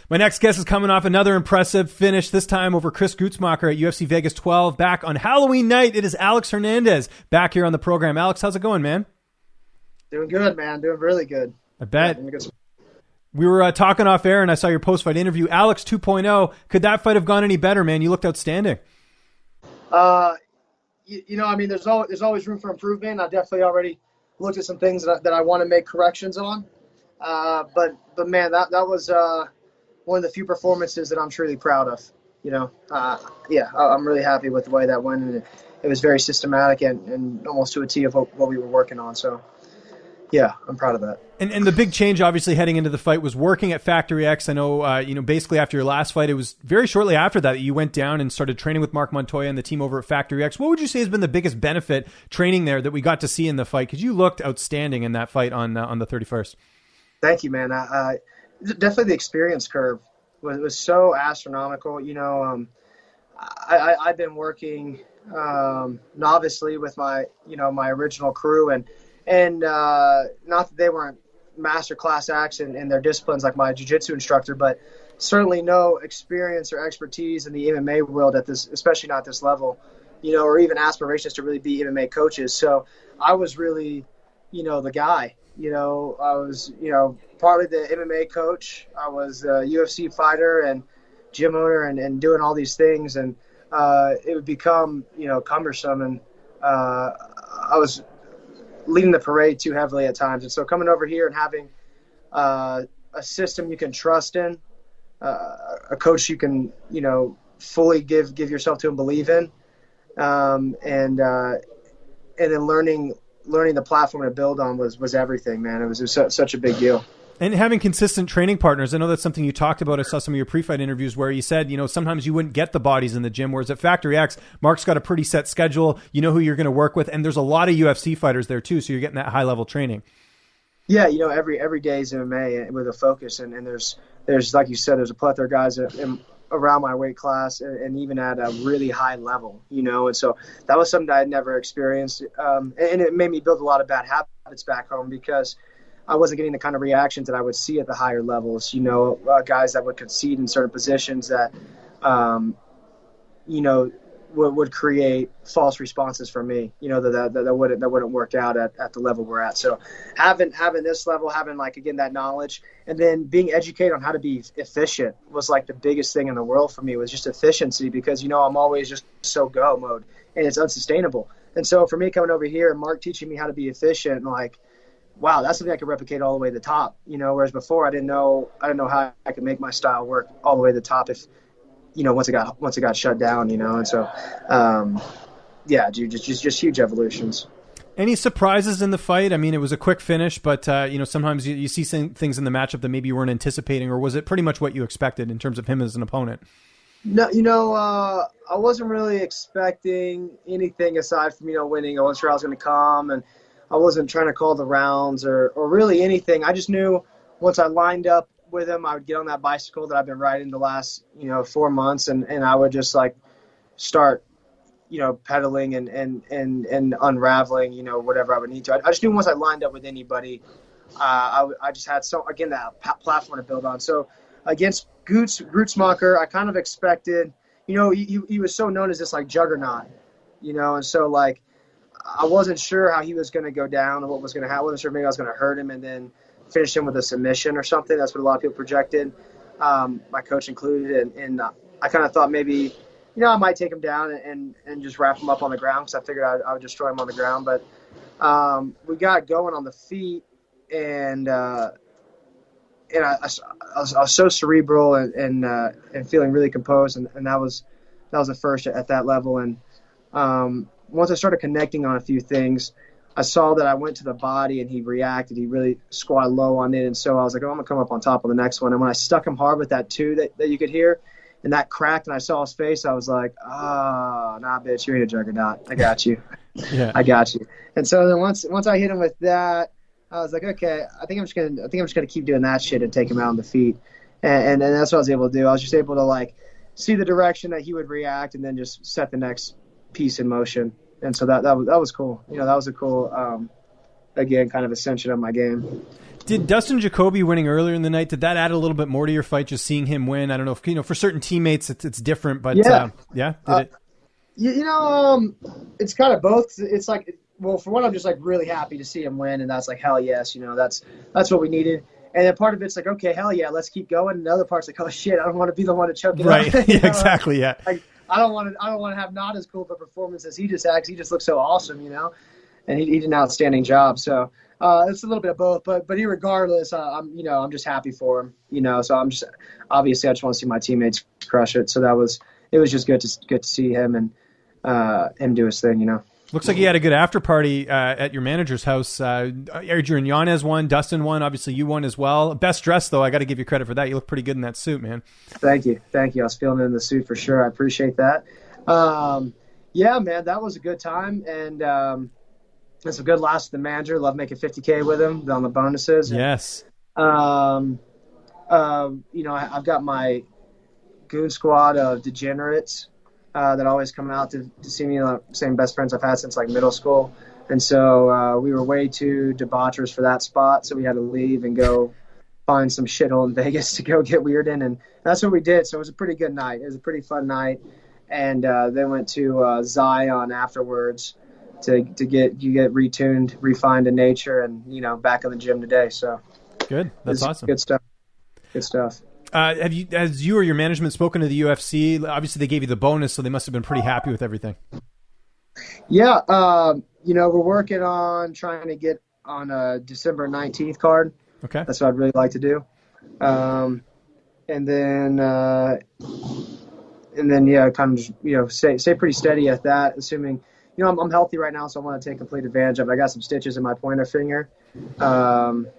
My next guest is coming off another impressive finish, this time over Chris Gruetzemacher at UFC Vegas 12. Back on Halloween night, it is Alex Hernandez back here on the program. Alex, how's it going, man? Doing good, man. Doing really good. I bet. We were talking off air, and I saw your post-fight interview. Alex 2.0. Could that fight have gone any better, man? You looked outstanding. There's always room for improvement. I definitely already looked at some things that I want to make corrections on. But man, that was one of the few performances that I'm truly proud of. I'm really happy with the way that went, and it was very systematic and almost to a T of what we were working on. So, yeah, I'm proud of that. And the big change, obviously, heading into the fight was working at Factory X. I know, basically after your last fight, it was very shortly after that you went down and started training with Mark Montoya and the team over at Factory X. What would you say has been the biggest benefit training there that we got to see in the fight? Because you looked outstanding in that fight on the 31st. Thank you, man. Definitely the experience curve was so astronomical. I've been working novicely with my original crew, and not that they weren't master class acts in their disciplines like my jiu-jitsu instructor, but certainly no experience or expertise in the MMA world at this, especially not this level, or even aspirations to really be MMA coaches. So I was really, the guy. I was, partly the MMA coach. I was a UFC fighter and gym owner and doing all these things. And it would become, cumbersome. And I was leading the parade too heavily at times. And so coming over here and having a system you can trust in, a coach you can, fully give yourself to and believe in, and then learning the platform to build on was everything, man. It was such a big deal. And having consistent training partners, I know that's something you talked about. I saw some of your pre-fight interviews where you said, sometimes you wouldn't get the bodies in the gym, whereas at Factory X, Mark's got a pretty set schedule. You know who you're going to work with, and there's a lot of UFC fighters there too, so you're getting that high-level training. Yeah, every day is MMA with a focus, and there's like you said, there's a plethora of guys around my weight class and even at a really high level, and so that was something I had never experienced, and it made me build a lot of bad habits back home because I wasn't getting the kind of reactions that I would see at the higher levels, guys that would concede in certain positions that, would create false responses from me, that wouldn't work out at the level we're at. So having this level, having that knowledge, and then being educated on how to be efficient was like the biggest thing in the world for me, was just efficiency, because, I'm always just so go mode and it's unsustainable. And so for me coming over here and Mark teaching me how to be efficient, wow, that's something I could replicate all the way to the top, whereas before I didn't know how I could make my style work all the way to the top if, once it got shut down, and so, just huge evolutions. Any surprises in the fight? I mean, it was a quick finish, but, sometimes you see things in the matchup that maybe you weren't anticipating, or was it pretty much what you expected in terms of him as an opponent? No, I wasn't really expecting anything aside from, winning. I wasn't sure I was going to come, and I wasn't trying to call the rounds or really anything. I just knew once I lined up with him, I would get on that bicycle that I've been riding the last, 4 months, and I would just start, pedaling and unraveling, whatever I would need to. I just knew once I lined up with anybody, I just had that platform to build on. So against Gruetzemacher, I kind of expected, he was so known as this juggernaut, and so I wasn't sure how he was going to go down and what was going to happen. I wasn't sure maybe I was going to hurt him and then finish him with a submission or something. That's what a lot of people projected, my coach included. And I kind of thought maybe, I might take him down and just wrap him up on the ground, because I figured I would destroy him on the ground. But we got going on the feet, and I was so cerebral and feeling really composed, and that was the first at that level. And once I started connecting on a few things, I saw that I went to the body and he reacted. He really squatted low on it. And so I was like, I'm going to come up on top on the next one. And when I stuck him hard with that two that you could hear, and that cracked and I saw his face, I was like, nah, bitch, you ain't a juggernaut. I got you. Yeah. I got you. And so then once I hit him with that, I was like, okay, I think I'm just gonna keep doing that shit and take him out on the feet. And that's what I was able to do. I was just able to see the direction that he would react and then just set the next piece in motion. And so that was cool. That was a cool, again, kind of ascension of my game. Did Dustin Jacoby winning earlier in the night, did that add a little bit more to your fight, just seeing him win? I don't know if, for certain teammates it's different, but yeah. Did it? It's kind of both. It's like, well, for one, I'm just like really happy to see him win, and that's like, hell yes, that's what we needed. And then part of it's like, okay, hell yeah, let's keep going. And the other part's like, oh shit, I don't want to be the one to choke it right. up. Yeah, exactly. Yeah. Like, I don't want to have not as cool of a performance as he just acts. He just looks so awesome, and he did an outstanding job. So it's a little bit of both, but regardless, I'm just happy for him, So I'm just obviously I just want to see my teammates crush it. So it was just good to see him and him do his thing, Looks like you had a good after party at your manager's house. Adrian Yanez won, Dustin won, obviously you won as well. Best dressed though, I got to give you credit for that. You look pretty good in that suit, man. Thank you. I was feeling it in the suit for sure. I appreciate that. Yeah, man, that was a good time, and it's a good last with the manager. Love making $50K with him on the bonuses. Yes. And, I've got my goon squad of degenerates that always come out to see me. Same best friends I've had since like middle school, and so we were way too debaucherous for that spot, so we had to leave and go find some shithole in Vegas to go get weird in, and that's what we did. So it was a pretty good night. It was a pretty fun night, and then went to Zion afterwards to get retuned, refined in nature, and back in the gym today. So good. That's awesome. Good stuff. Good stuff. Has you or your management spoken to the UFC? Obviously, they gave you the bonus, so they must have been pretty happy with everything. Yeah, we're working on trying to get on a December 19th card. Okay, that's what I'd really like to do. And then kind of stay pretty steady at that. Assuming I'm healthy right now, so I want to take complete advantage of it. I got some stitches in my pointer finger,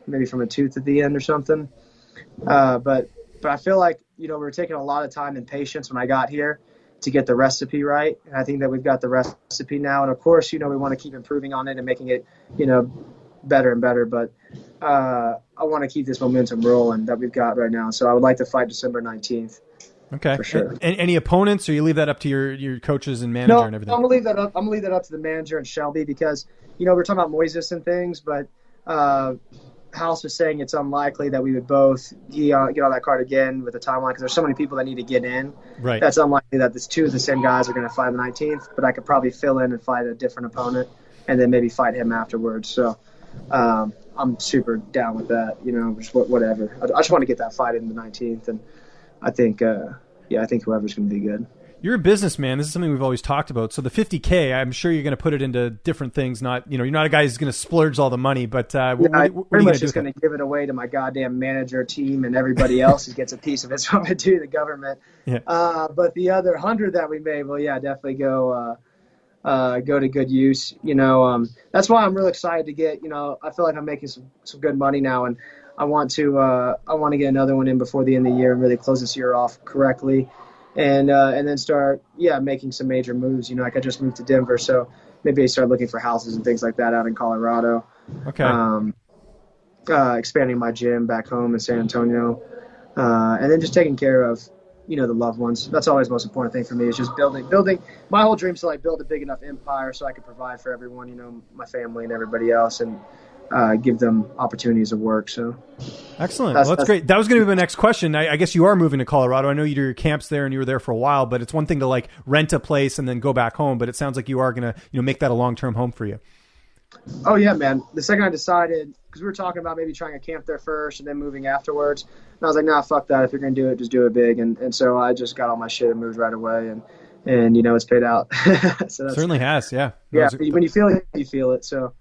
maybe from a tooth at the end or something. But I feel like, we're taking a lot of time and patience when I got here to get the recipe right. And I think that we've got the recipe now. And of course, we want to keep improving on it and making it, better and better. But I want to keep this momentum rolling that we've got right now. So I would like to fight December 19th. Okay. For sure. And any opponents, or you leave that up to your coaches and manager and everything? I'm going to leave that up to the manager and Shelby because, we're talking about Moises and things, but House was saying it's unlikely that we would both get on that card again with the timeline because there's so many people that need to get in. Right. That's unlikely that the two of the same guys are going to fight on the 19th, but I could probably fill in and fight a different opponent and then maybe fight him afterwards. So I'm super down with that, just whatever. I just want to get that fight in the 19th, and I think whoever's going to be good. You're a businessman. This is something we've always talked about. So the $50K, I'm sure you're going to put it into different things. Not, you're not a guy who's going to splurge all the money, but what are you pretty much just going to give it away to my goddamn manager team and everybody else who gets a piece of it. So I'm going to do the government. Yeah. But the other 100 that we made, well, yeah, definitely go to good use. That's why I'm really excited to get. I feel like I'm making some good money now, and I want to get another one in before the end of the year and really close this year off correctly. And then start, making some major moves. Like I just moved to Denver, so maybe I start looking for houses and things like that out in Colorado. Okay. Expanding my gym back home in San Antonio, and then just taking care of, the loved ones. That's always the most important thing for me is just building. My whole dream is to like build a big enough empire so I can provide for everyone, my family and everybody else, and give them opportunities of work. So excellent. That's great. That was going to be my next question. I guess you are moving to Colorado. I know you do your camps there and you were there for a while, but it's one thing to like rent a place and then go back home. But it sounds like you are going to, make that a long-term home for you. Oh yeah, man. The second I decided, because we were talking about maybe trying a camp there first and then moving afterwards. And I was like, nah, fuck that. If you're going to do it, just do it big. And so I just got all my shit and moved right away. And it's paid out. So certainly has. Yeah. Yeah. When you feel it, you feel it. So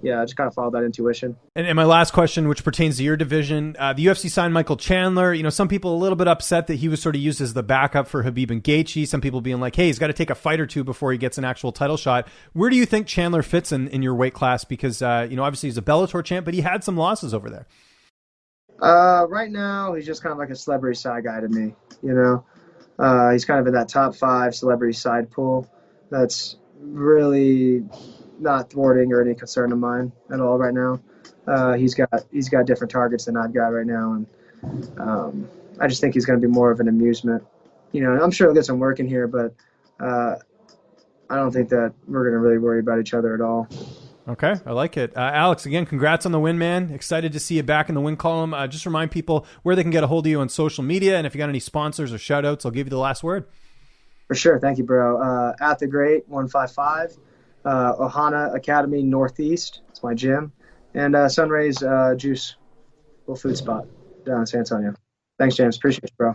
yeah, I just kind of followed that intuition. And my last question, which pertains to your division, the UFC signed Michael Chandler. Some people a little bit upset that he was sort of used as the backup for Khabib and Gaethje. Some people being like, hey, he's got to take a fight or two before he gets an actual title shot. Where do you think Chandler fits in your weight class? Because, obviously he's a Bellator champ, but he had some losses over there. Right now, he's just kind of like a celebrity side guy to me, He's kind of in that top 5 celebrity side pool. That's really not thwarting or any concern of mine at all right now. He's got different targets than I've got right now, and I just think he's going to be more of an amusement. I'm sure he'll get some work in here, but I don't think that we're going to really worry about each other at all. Okay, I like it. Alex, again, congrats on the win, man. Excited to see you back in the win column. Just remind people where they can get a hold of you on social media, and if you got any sponsors or shout-outs, I'll give you the last word. For sure. Thank you, bro. At the Great 155, Ohana Academy Northeast. It's my gym. And Sunrays Juice, little food spot down in San Antonio. Thanks, James. Appreciate it, bro.